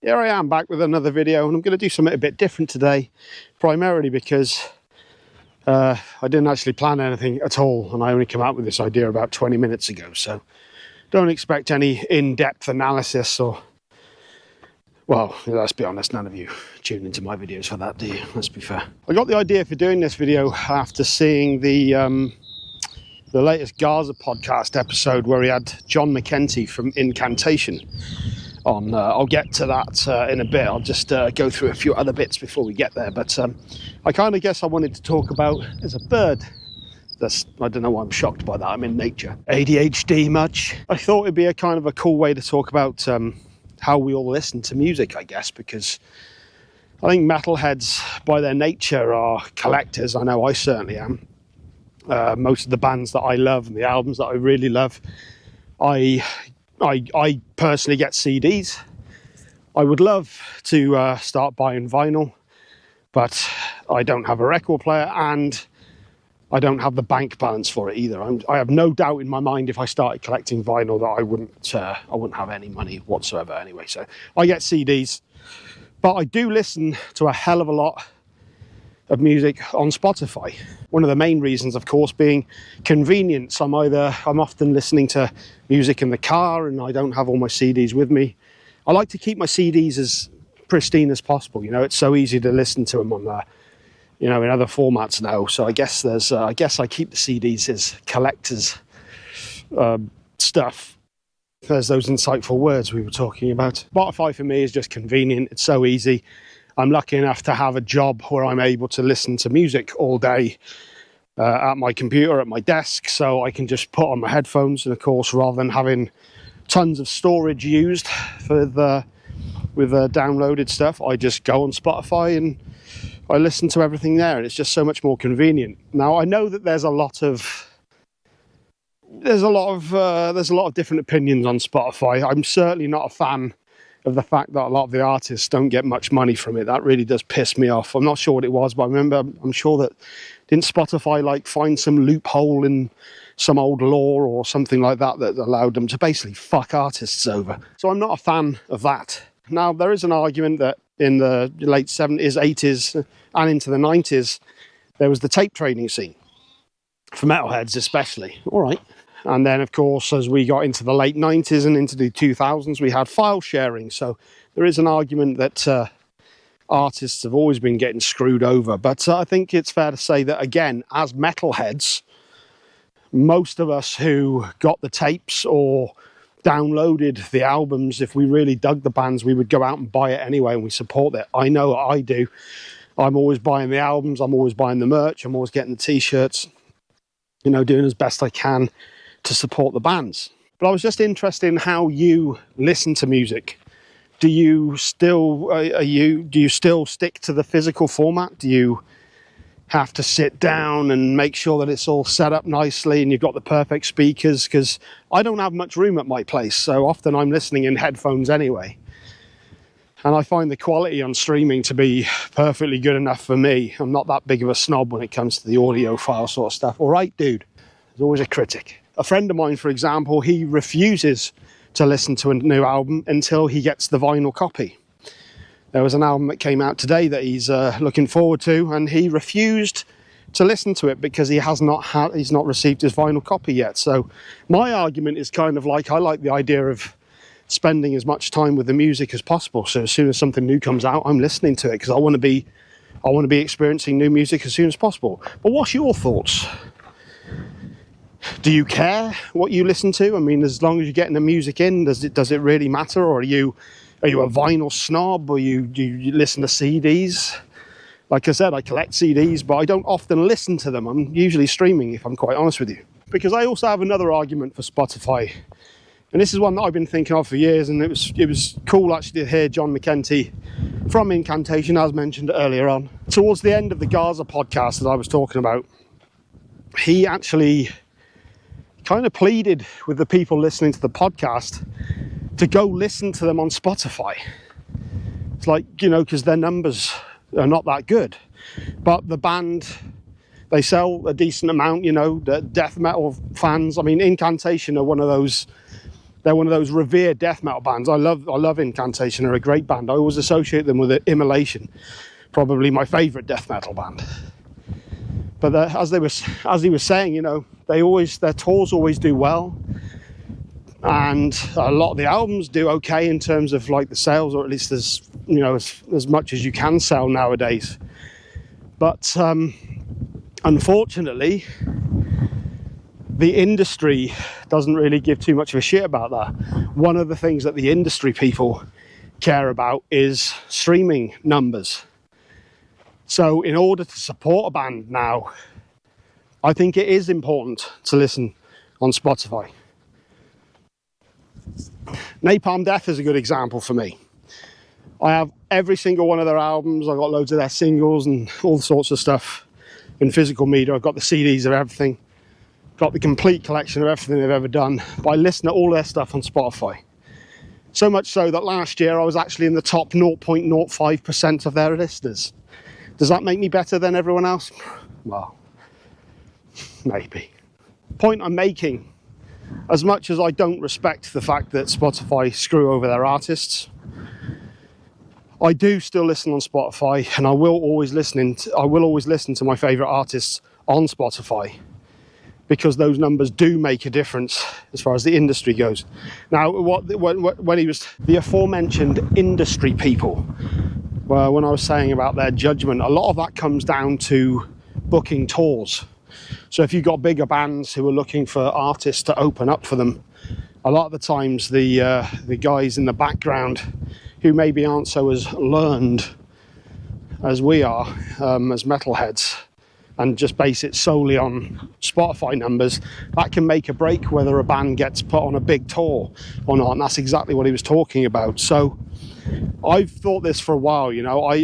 Here I am back with another video, and I'm going to do something a bit different today, primarily because I didn't actually plan anything at all, and I only came out with this idea about 20 minutes ago, so don't expect any in-depth analysis or, well, let's be honest, none of you tune into my videos for that, do you? Let's be fair. I got the idea for doing this video after seeing the latest Gaza podcast episode where he had John McEntee from Incantation on. I'll get to that in a bit. I'll just go through a few other bits before we get there, but I kind of guess I wanted to talk about, there's a bird. I don't know why I'm shocked by that. I'm in nature. ADHD much? I thought it'd be a kind of a cool way to talk about how we all listen to music, I guess, because I think metalheads by their nature are collectors. I know I certainly am. Most of the bands that I love and the albums that I really love, I personally get CDs. I would love to start buying vinyl, but I don't have a record player and I don't have the bank balance for it either. I have no doubt in my mind if I started collecting vinyl that I wouldn't have any money whatsoever anyway. So I get CDs, but I do listen to a hell of a lot of music on Spotify. One of the main reasons, of course, being convenience. I'm often listening to music in the car and I don't have all my CDs with me. I like to keep my CDs as pristine as possible. You know, it's so easy to listen to them on in other formats now. So I guess I keep the CDs as collectors stuff. There's those insightful words we were talking about. Spotify for me is just convenient. It's so easy. I'm lucky enough to have a job where I'm able to listen to music all day at my computer, at my desk, so I can just put on my headphones. And of course, rather than having tons of storage used with downloaded stuff, I just go on Spotify and I listen to everything there, and it's just so much more convenient. Now, I know that there's a lot of different opinions on Spotify. I'm certainly not a fan of the fact that a lot of the artists don't get much money from it. That really does piss me off. I'm not sure what it was, but I'm sure that didn't Spotify find some loophole in some old law or something like that that allowed them to basically fuck artists over. So I'm not a fan of that. Now, there is an argument that in the late 70s, 80s, and into the 90s, there was the tape trading scene, for metalheads especially. All right. And then, of course, as we got into the late 90s and into the 2000s, we had file sharing. So there is an argument that artists have always been getting screwed over. But I think it's fair to say that, again, as metalheads, most of us who got the tapes or downloaded the albums, if we really dug the bands, we would go out and buy it anyway, and we support it. I know I do. I'm always buying the albums, I'm always buying the merch, I'm always getting the t-shirts, doing as best I can to support the bands. But I was just interested in how you listen to music. Do you still stick to the physical format? Do you have to sit down and make sure that it's all set up nicely and you've got the perfect speakers? Because I don't have much room at my place, so often I'm listening in headphones anyway. And I find the quality on streaming to be perfectly good enough for me. I'm not that big of a snob when it comes to the audiophile sort of stuff. All right, dude. There's always a critic. A friend of mine, for example, he refuses to listen to a new album until he gets the vinyl copy. There was an album that came out today that he's looking forward to, and he refused to listen to it because he's not received his vinyl copy yet. So my argument is kind of I like the idea of spending as much time with the music as possible. So as soon as something new comes out, I'm listening to it because I want to be experiencing new music as soon as possible. But what's your thoughts? Do you care what you listen to? I mean, as long as you're getting the music in, does it really matter? Or are you a vinyl snob? Or do you listen to CDs? Like I said, I collect CDs, but I don't often listen to them. I'm usually streaming, if I'm quite honest with you. Because I also have another argument for Spotify. And this is one that I've been thinking of for years, and it was cool actually to hear John McEntee from Incantation, as mentioned earlier on. Towards the end of the Gaza podcast that I was talking about, he actually kind of pleaded with the people listening to the podcast to go listen to them on Spotify. It's because their numbers are not that good. But the band, they sell a decent amount, the death metal fans. I mean, Incantation are one of those they're one of those revered death metal bands. I love Incantation. They're a great band. I always associate them with Immolation, probably my favourite death metal band. But as he was saying, you know, their tours always do well, and a lot of the albums do okay in terms of like the sales, or at least as you know as much as you can sell nowadays. But unfortunately, the industry doesn't really give too much of a shit about that. One of the things that the industry people care about is streaming numbers. So in order to support a band now, I think it is important to listen on Spotify. Napalm Death is a good example for me. I have every single one of their albums. I've got loads of their singles and all sorts of stuff in physical media. I've got the CDs of everything. Got the complete collection of everything they've ever done. But I listen to all their stuff on Spotify. So much so that last year I was actually in the top 0.05% of their listeners. Does that make me better than everyone else? Well, maybe. Point I'm making, as much as I don't respect the fact that Spotify screw over their artists, I do still listen on Spotify, and I will always listen to my favourite artists on Spotify, because those numbers do make a difference as far as the industry goes. Now, when he was the aforementioned industry people, well, when I was saying about their judgment, a lot of that comes down to booking tours. So if you've got bigger bands who are looking for artists to open up for them, a lot of the times the guys in the background who maybe aren't so as learned as we are as metalheads, and just base it solely on Spotify numbers, that can make or break whether a band gets put on a big tour or not. And that's exactly what he was talking about. So I've thought this for a while, you know, I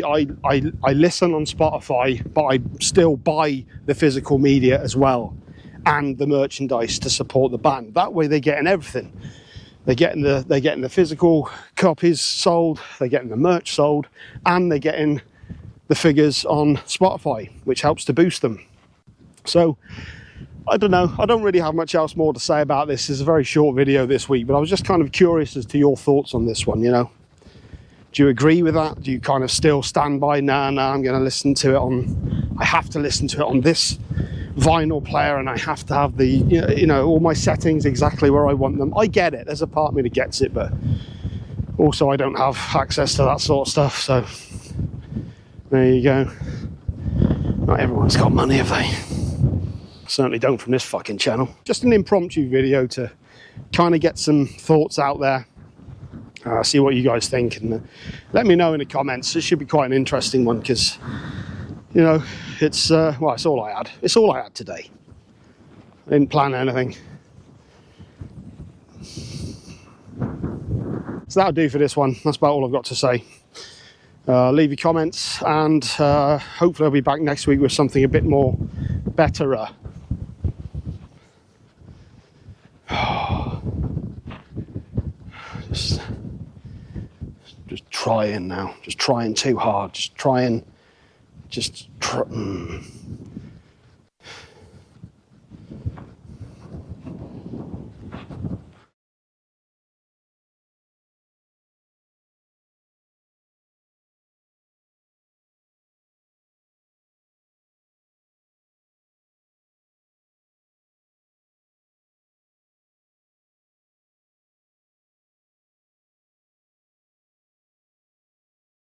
listen on Spotify, but I still buy the physical media as well, and the merchandise to support the band. That way they're getting everything. They're getting the physical copies sold, they're getting the merch sold, and they're getting the figures on Spotify, which helps to boost them. So I don't know, I don't really have much else more to say about this. It's a very short video this week, but I was just kind of curious as to your thoughts on this one, you know. Do you agree with that? Do you kind of still stand by, nah, I'm going to listen to it I have to listen to it on this vinyl player, and I have to have the, you know, all my settings exactly where I want them? I get it, there's a part of me that gets it, but also I don't have access to that sort of stuff, so there you go. Not everyone's got money, have they? Certainly don't from this fucking channel. Just an impromptu video to kind of get some thoughts out there. See what you guys think, and let me know in the comments. This should be quite an interesting one, because, you know, it's well, it's all I had. It's all I had today. I didn't plan anything. So that'll do for this one. That's about all I've got to say. Leave your comments, and hopefully I'll be back next week with something a bit more better. Just trying now, just trying too hard, just trying.